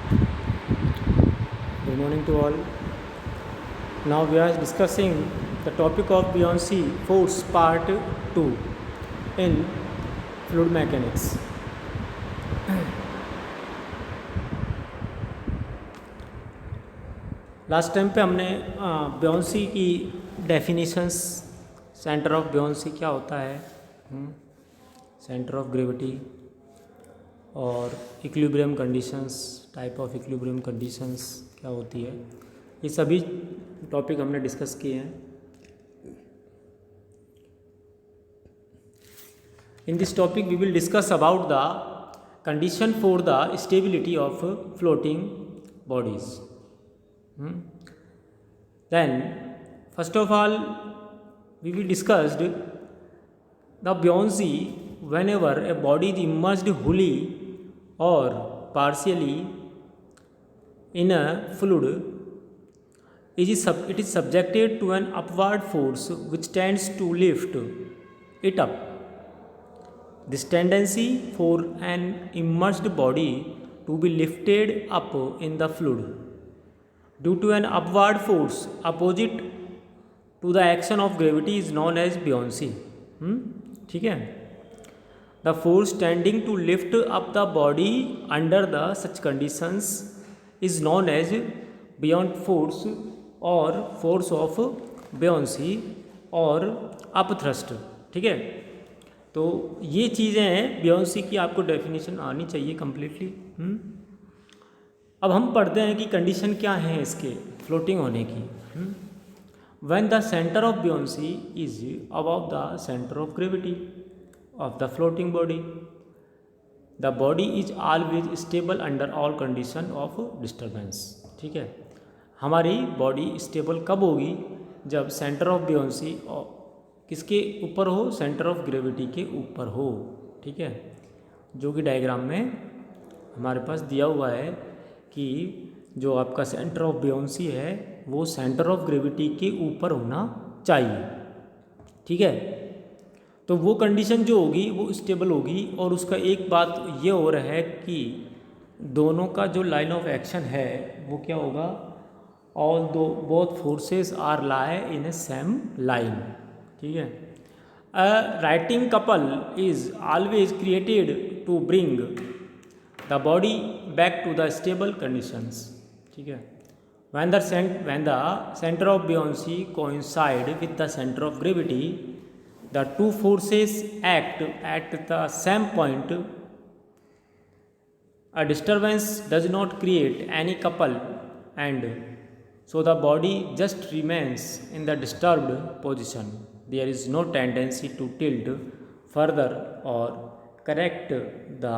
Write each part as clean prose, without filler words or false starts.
Good morning to all. Now we are discussing the topic of buoyancy force part 2 in fluid mechanics. Last time पे हमने buoyancy की definitions, centre of buoyancy क्या होता है, centre of gravity और equilibrium conditions, type of equilibrium conditions क्या होती है, ये सभी टॉपिक हमने डिस्कस किए हैं. In this topic we will discuss about the condition for the stability of floating bodies. Then first of all we will discussed the buoyancy whenever a body is immersed wholly or partially in a fluid. It is subjected to an upward force which tends to lift it up. This tendency for an immersed body to be lifted up in the fluid due to an upward force opposite to the action of gravity is known as buoyancy. ठीक है. The force tending to lift up the body under the such conditions is known as buoyant force or force of buoyancy और upthrust. ठीक है. तो ये चीज़ें हैं buoyancy की, आपको डेफिनेशन आनी चाहिए कम्प्लीटली. अब हम पढ़ते हैं कि कंडीशन क्या है इसके फ्लोटिंग होने की. When the centre of buoyancy is above the centre of gravity of the floating body, the body is always stable under all condition of disturbance. ठीक है. हमारी बॉडी स्टेबल कब होगी? जब सेंटर ऑफ बुयांसी किसके ऊपर हो? सेंटर ऑफ ग्रेविटी के ऊपर हो. ठीक है. जो कि डायग्राम में हमारे पास दिया हुआ है कि जो आपका सेंटर ऑफ बुयांसी है वो सेंटर ऑफ ग्रेविटी के ऊपर होना चाहिए. ठीक है. तो वो कंडीशन जो होगी वो स्टेबल होगी. और उसका एक बात ये हो रहा है कि दोनों का जो लाइन ऑफ एक्शन है वो क्या होगा? Although both forces are lie in a same line. ठीक है. A righting couple is always created to bring the body back to the stable conditions. ठीक है. when the center of buoyancy coincide with the center of gravity, the two forces act at the same point. A disturbance does not create any couple and so the body just remains in the disturbed position. There is no tendency to tilt further or correct the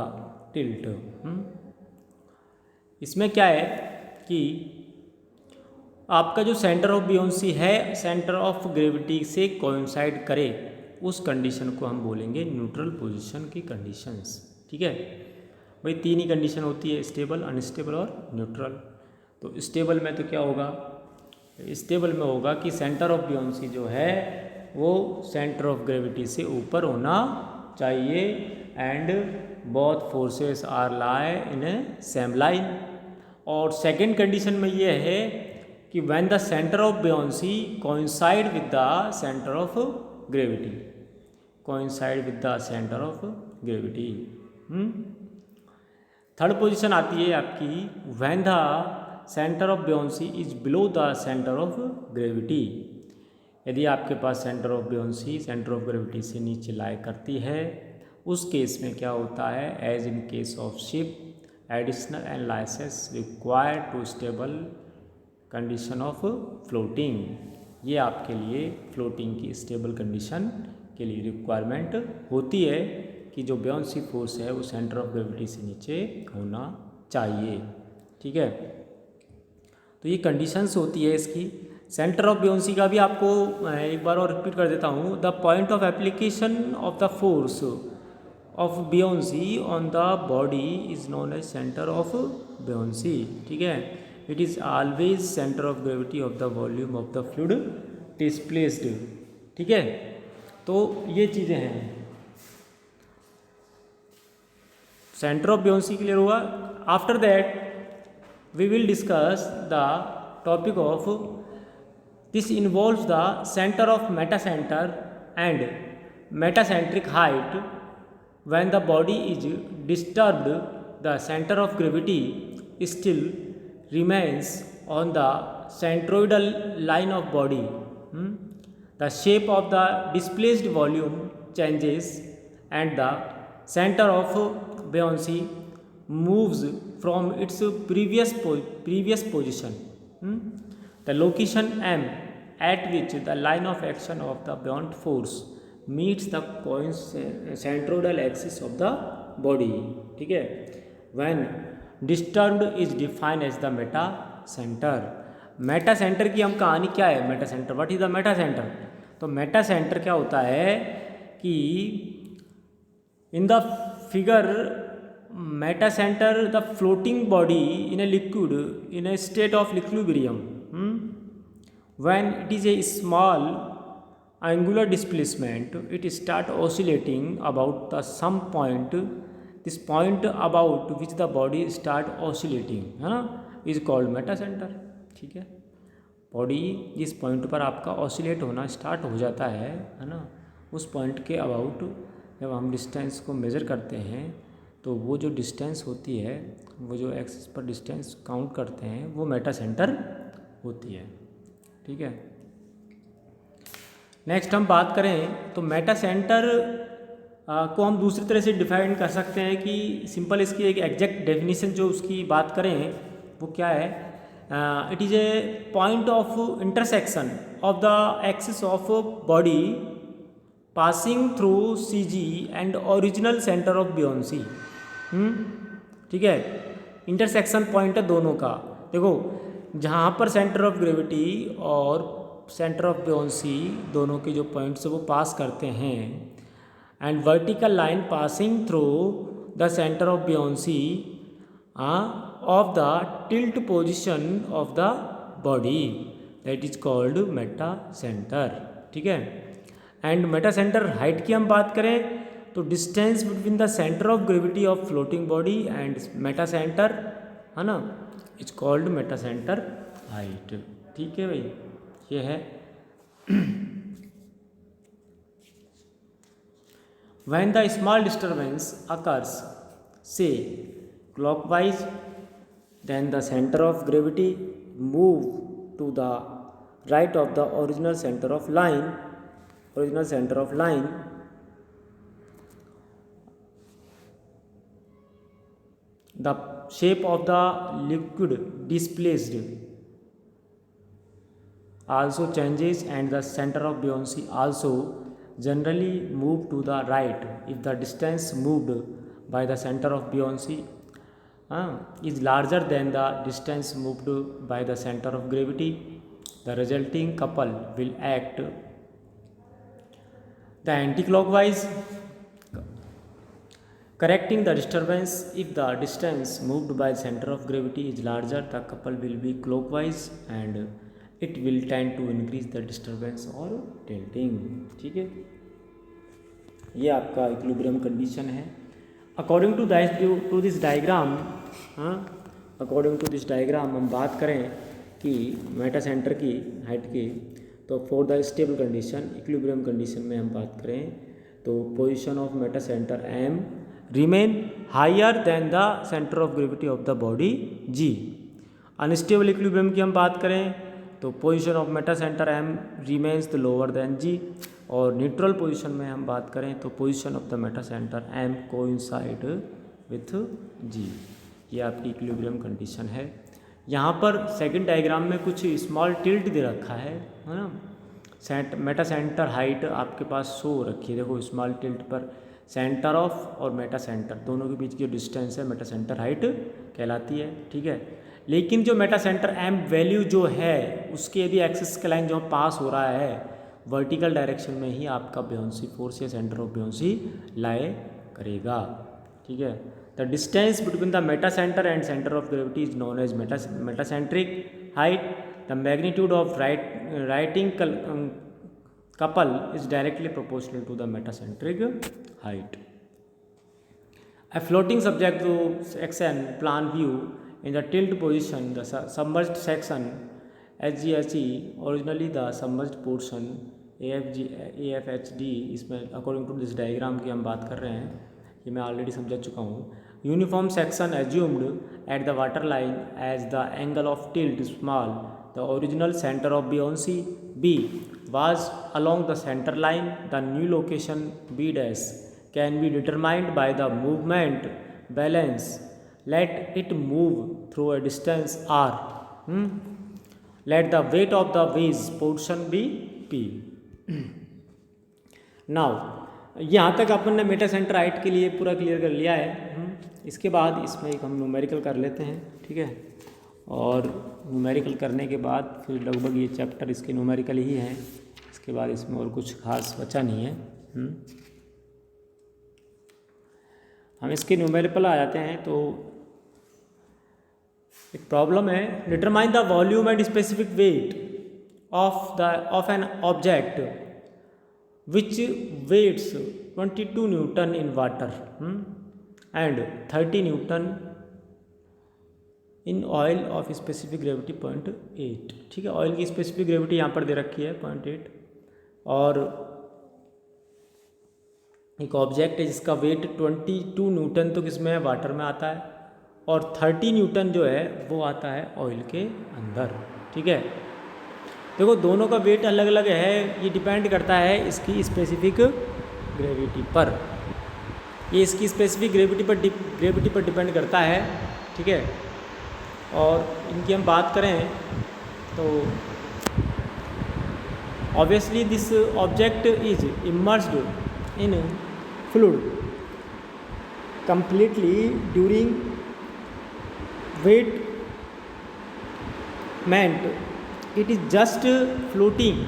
tilt. इसमें क्या है कि आपका जो centre of buoyancy है centre of gravity से coincide करे, उस कंडीशन को हम बोलेंगे न्यूट्रल पोजीशन की कंडीशंस. ठीक है भाई. तीन ही कंडीशन होती है, स्टेबल, अनस्टेबल और न्यूट्रल. तो स्टेबल में तो क्या होगा? स्टेबल में होगा कि सेंटर ऑफ बुयांसी जो है वो सेंटर ऑफ ग्रेविटी से ऊपर होना चाहिए and both forces are lie in a same line. और सेकेंड कंडीशन में ये है कि when the center of buoyancy coincide with the center of gravity, coincide with the center of gravity. Third position आती है आपकी when the center of buoyancy is below the center of gravity. यदि आपके पास centre of buoyancy centre of gravity से नीचे लाई करती है, उस केस में क्या होता है? As in case of ship additional analysis required to stable condition of floating. ये आपके लिए फ्लोटिंग की स्टेबल कंडीशन के लिए रिक्वायरमेंट होती है कि जो बुयांसी फोर्स है वो सेंटर ऑफ ग्रेविटी से नीचे होना चाहिए. ठीक है. तो ये कंडीशंस होती है इसकी. सेंटर ऑफ बुयांसी का भी आपको एक बार और रिपीट कर देता हूँ. The point of application of the force of buoyancy on the body is known as center of buoyancy. ठीक है. it is always center of gravity of the volume of the fluid displaced. ठीक है. तो ये चीज़ें हैं. Centre of buoyancy clear हुआ. After that we will discuss the topic of this involves the center of metacenter and metacentric height. When the body is disturbed, the center of gravity still remains on the centroidal line of body. The shape of the displaced volume changes and the center of buoyancy moves from its previous position. The location M at which the line of action of the buoyant force meets the centroidal axis of the body. ठीक है. When disturbed is defined as the meta center. Meta centre की हम कहानी क्या है. Meta centre, what is the Meta centre. तो Meta centre क्या होता है कि in the figure Meta centre the floating body in a liquid in A state of equilibrium when it is a small angular displacement, it start oscillating about the some point. This point about which the body start oscillating है ना, is called meta center. ठीक है. Body जिस point पर आपका oscillate होना start हो जाता है ना, उस पॉइंट के अबाउट जब हम डिस्टेंस को मेज़र करते हैं तो वो जो डिस्टेंस होती है, वो जो एक्सिस पर डिस्टेंस काउंट करते हैं, वो मेटा सेंटर होती है. ठीक है. नेक्स्ट हम बात करें तो मेटा सेंटर को हम दूसरी तरह से डिफाइन कर सकते हैं कि सिंपल इसकी एक एग्जैक्ट डेफिनेशन जो उसकी बात करें वो क्या है. It is a point of intersection of the axis of body passing through C G and original centre of buoyancy. ठीक है. इंटरसेक्शन पॉइंट है दोनों का. देखो जहाँ पर सेंटर ऑफ ग्रेविटी और सेंटर ऑफ बियोंसी दोनों के जो पॉइंट्स वो पास करते हैं and vertical line passing through the centre of buoyancy of the tilt position of the body, that is called meta centre. ठीक है. एंड मेटा सेंटर हाइट की हम बात करें तो distance between the centre of gravity of floating body and Meta centre है ना, is called meta centre height. ठीक है भाई, ये है. When the small disturbance occurs, say clockwise, then the center of gravity move to the right of the original center of line. The shape of the liquid displaced also changes and the center of buoyancy also generally move to the right if the distance moved by the center of buoyancy is larger than the distance moved by the center of gravity. The resulting couple will act the anti-clockwise, correcting the disturbance. If the distance moved by the center of gravity is larger, the couple will be clockwise and it will tend to increase the disturbance or tilting. ठीक है. ये आपका equilibrium condition है. According to this diagram, according to this diagram हम बात करें कि Meta centre की हाइट की, तो for the stable condition equilibrium condition में हम बात करें तो position of meta centre M remain higher than the centre of gravity of the body G. Unstable equilibrium की हम बात करें तो position of meta centre M remains the lower than G. और न्यूट्रल पोजीशन में हम बात करें तो position of the Meta centre M coincide with G. ये आपकी इक्विलिब्रियम कंडीशन है. यहाँ पर सेकंड डायग्राम में कुछ स्मॉल टिल्ट दे रखा है ना. मेटा सेंटर हाइट आपके पास शो हो रखी है. देखो स्मॉल टिल्ट पर सेंटर ऑफ और मेटा सेंटर दोनों के बीच की डिस्टेंस है मेटा सेंटर हाइट कहलाती है. ठीक है. लेकिन जो मेटा सेंटर एम वैल्यू जो है उसके यदि एक्सिस का लाइन जो पास हो रहा है वर्टिकल डायरेक्शन में ही आपका बियोंसी फोर्स या सेंटर ऑफ बियोंसी लाई करेगा. ठीक है. The distance between the Meta centre and centre of gravity is known as metacentric height. The magnitude of righting couple is directly proportional to the metacentric height. A floating subject to action plan view in the tilt position, the submerged section HGHE, originally the submerged portion AFHD, इसमें according to this diagram की हम बात कर रहे हैं, ये मैं already समझा चुका हूँ. Uniform section assumed at the water line as the angle of tilt small. The original centre of buoyancy B was along the center line. The new location B dash can be determined by the movement balance. Let it move through a distance R. Let the weight of the wedge portion be P. Now यहाँ तक अपन ने Meta centre height के लिए पूरा clear कर लिया है. इसके बाद इसमें एक हम न्यूमेरिकल कर लेते हैं, ठीक है. और न्यूमेरिकल करने के बाद फिर लगभग ये चैप्टर इसके न्यूमेरिकल ही है. इसके बाद इसमें और कुछ खास बचा नहीं है. हम इसके न्यूमेरिकल आ जाते हैं. तो एक प्रॉब्लम है, determine the volume and specific weight of an object which weights 22 newton in water and 30 newton in oil of specific gravity 0.8. ठीक है, ऑयल की स्पेसिफिक ग्रेविटी यहाँ पर दे रखी है 0.8, और एक ऑब्जेक्ट है जिसका वेट 22 न्यूटन तो किसमें है, वाटर में आता है, और 30 न्यूटन जो है वो आता है ऑयल के अंदर. ठीक है, देखो दोनों का वेट अलग अलग है, ये डिपेंड करता है इसकी स्पेसिफिक ग्रेविटी पर. ये इसकी स्पेसिफिक ग्रेविटी पर डिपेंड करता है. ठीक है, और इनकी हम बात करें तो obviously this object is immersed in fluid completely during weight meant it is just floating.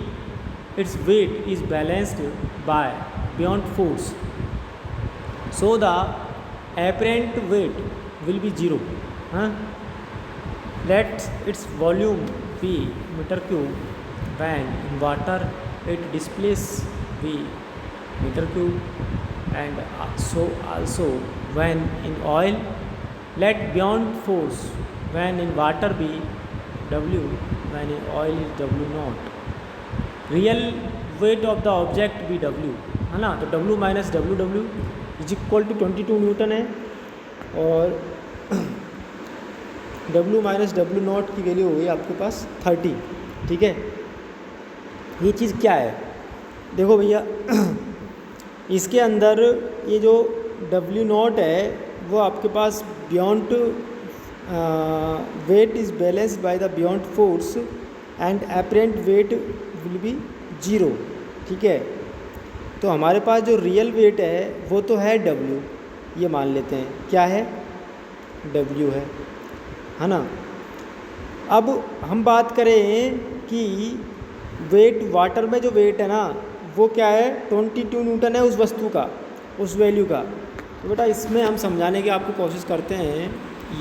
Its weight is balanced by buoyant force, so the apparent weight will be zero. Let its volume be meter cube. When in water it displaces V meter cube, and so also when in oil. Let buoyant force when in water be W, when in oil is W naught. Real weight of the object be W, है ना. तो W minus W is equal to 22 newton है, और W minus W naught की value हुई आपके पास 30. ठीक है, ये चीज़ क्या है, देखो भैया इसके अंदर ये जो W नॉट है वो आपके पास buoyant weight is balanced by the buoyant force and apparent weight will be zero. ठीक है, तो हमारे पास जो रियल वेट है वो तो है W, ये मान लेते हैं क्या है, W है ना. अब हम बात करें कि वेट वाटर में जो वेट है ना वो क्या है, 22 न्यूटन है उस वस्तु का, उस वैल्यू का. तो बेटा इसमें हम समझाने की आपको कोशिश करते हैं.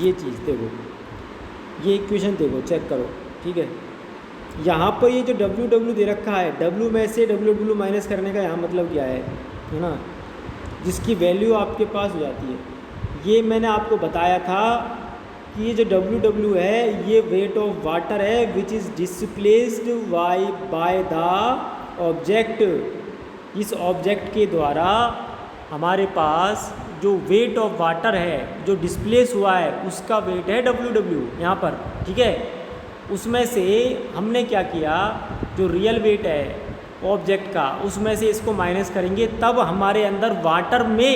ये चीज़ देखो, ये इक्वेशन देखो, चेक करो. ठीक है, यहाँ पर ये जो W दे रखा है, W में से W माइनस करने का यहाँ मतलब क्या है ना, जिसकी वैल्यू आपके पास हो जाती है. ये मैंने आपको बताया था कि ये जो W है ये वेट ऑफ वाटर है which is displaced by the object. इस ऑब्जेक्ट के द्वारा हमारे पास जो वेट ऑफ वाटर है जो डिस्प्लेस हुआ है उसका वेट है W यहाँ पर. ठीक है, उसमें से हमने क्या किया, जो रियल वेट है ऑब्जेक्ट का उसमें से इसको माइनस करेंगे, तब हमारे अंदर वाटर में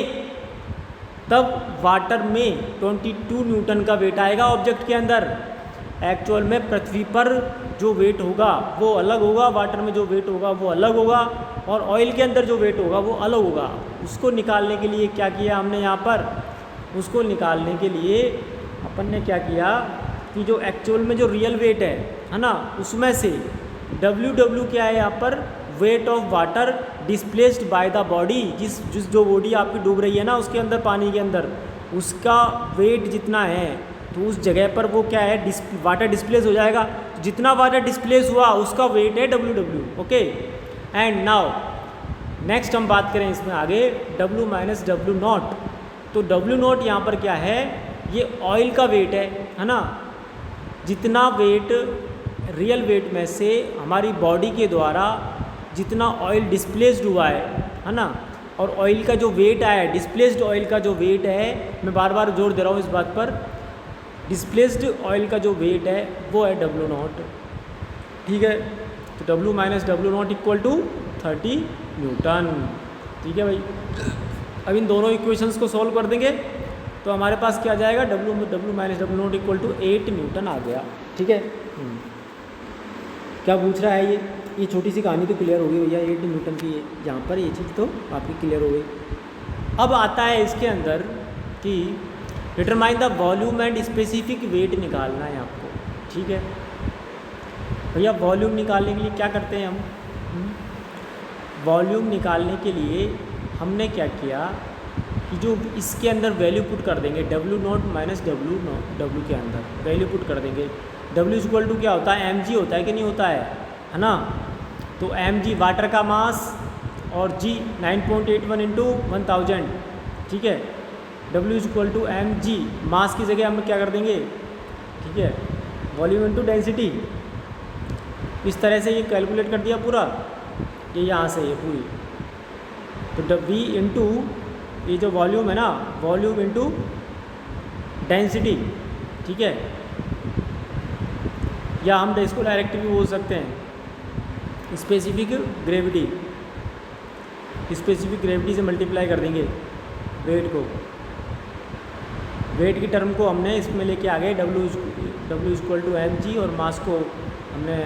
22 न्यूटन का वेट आएगा ऑब्जेक्ट के अंदर. एक्चुअल में पृथ्वी पर जो वेट होगा वो अलग होगा, वाटर में जो वेट होगा वो अलग होगा, और ऑयल के अंदर जो वेट होगा वो अलग होगा. उसको निकालने के लिए क्या किया हमने यहाँ पर, उसको निकालने के लिए अपन ने क्या किया कि जो एक्चुअल में जो रियल वेट है ना, उसमें से W क्या है यहाँ पर, weight of water displaced by the body. जिस जो बॉडी आपकी डूब रही है ना उसके अंदर, पानी के अंदर, उसका वेट जितना है तो उस जगह पर वो क्या है, वाटर डिस्प्लेस हो जाएगा. जितना वाटर डिस्प्लेस हुआ उसका वेट है W. Okay, and now next हम बात करें इसमें आगे W माइनस W नॉट. तो W नॉट यहाँ पर क्या है, ये ऑयल का वेट है ना। जितना वेट रियल वेट में से हमारी बॉडी के द्वारा जितना ऑयल डिस्प्लेस्ड हुआ है ना, और ऑयल का जो वेट आया है, डिस्प्लेस्ड ऑयल का जो वेट है, मैं बार बार जोर दे रहा हूँ इस बात पर, डिस्प्लेस्ड ऑयल का जो वेट है वो है W0, ठीक है। तो W minus W0 equal to 30 newton, ठीक है भाई। अब इन दोनों इक्वेशंस को सॉल्व कर देंगे तो हमारे पास क्या आ जाएगा, W minus W0 equal to 8 newton आ गया, ठीक है। क्या पूछ रहा है ये छोटी सी कहानी तो क्लियर हो गई भैया, 8 न्यूटन की यहाँ पर ये चीज़ तो आपकी क्लियर हो गई। अब आता है इसके अंदर कि determine the volume and specific wait निकालना है आपको, ठीक है भैया। वॉल्यूम निकालने के लिए क्या करते हैं हम, वॉल्यूम निकालने के लिए हमने क्या किया कि जो इसके अंदर वैल्यू पुट कर देंगे, W0 माइनस W के अंदर वैल्यू पुट कर देंगे। W इक्वल टू क्या होता है, mg होता है कि नहीं होता है ना। तो mg वाटर का मास और g 9.81 इंटू 1000, ठीक है। W इक्वल टू mg, मास की जगह हम क्या कर देंगे, ठीक है, वॉल्यूम इंटू डेंसिटी। इस तरह से ये कैलकुलेट कर दिया पूरा, ये यहाँ से ये पूरी। तो V इंटू ये जो वॉल्यूम है ना, वॉल्यूम इंटू डेंसिटी, ठीक है। या हम इसको डायरेक्ट भी बोल सकते हैं स्पेसिफिक ग्रेविटी, स्पेसिफिक ग्रेविटी से मल्टीप्लाई कर देंगे वेट को। वेट की टर्म को हमने इसमें लेके आ गए W इक्वल टू mg, और मास को हमने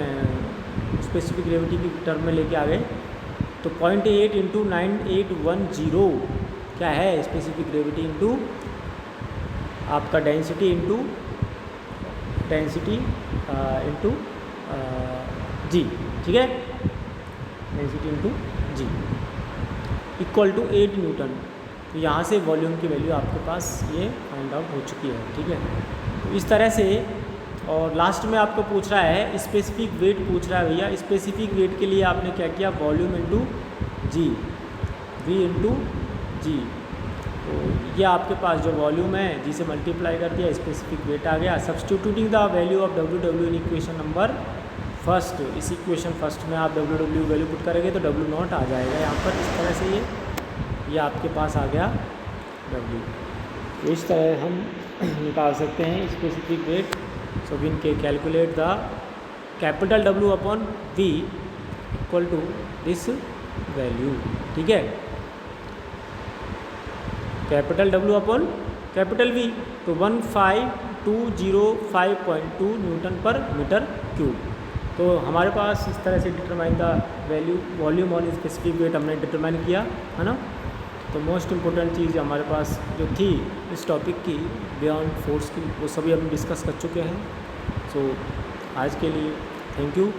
स्पेसिफिक ग्रेविटी की टर्म में लेके आ गए। तो 0.8 इंटू 9810 क्या है, स्पेसिफिक ग्रेविटी इंटू आपका डेंसिटी इंटू जी, ठीक है, density into g equal to 8 newton. तो यहाँ से वॉल्यूम की वैल्यू आपके पास ये फाइंड आउट हो चुकी है, ठीक है। तो इस तरह से, और लास्ट में आपको पूछ रहा है स्पेसिफिक वेट पूछ रहा है भैया। स्पेसिफिक वेट के लिए आपने क्या किया, वॉल्यूम इंटू जी, V इंटू जी। तो ये आपके पास जो वॉल्यूम है जी से मल्टीप्लाई कर दिया, स्पेसिफिक वेट आ गया। Substituting the value of W in equation number first, इस इक्वेशन फर्स्ट में आप W वैल्यू पुट करेंगे तो W0 आ जाएगा यहाँ पर। इस तरह से ये आपके पास आ गया W। तो इस तरह हम निकाल सकते हैं specific weight. So we can calculate the capital W upon V equal to this value, ठीक है। Capital W upon capital V, तो 15205.2 न्यूटन पर मीटर क्यूब। तो हमारे पास इस तरह से determine the value volume on specific weight हमने डिटरमाइन किया है ना। तो मोस्ट इम्पोर्टेंट चीज़ हमारे पास जो थी इस टॉपिक की, बियॉन्ड फोर्स की, वो सभी हम डिस्कस कर चुके हैं। सो आज के लिए थैंक यू।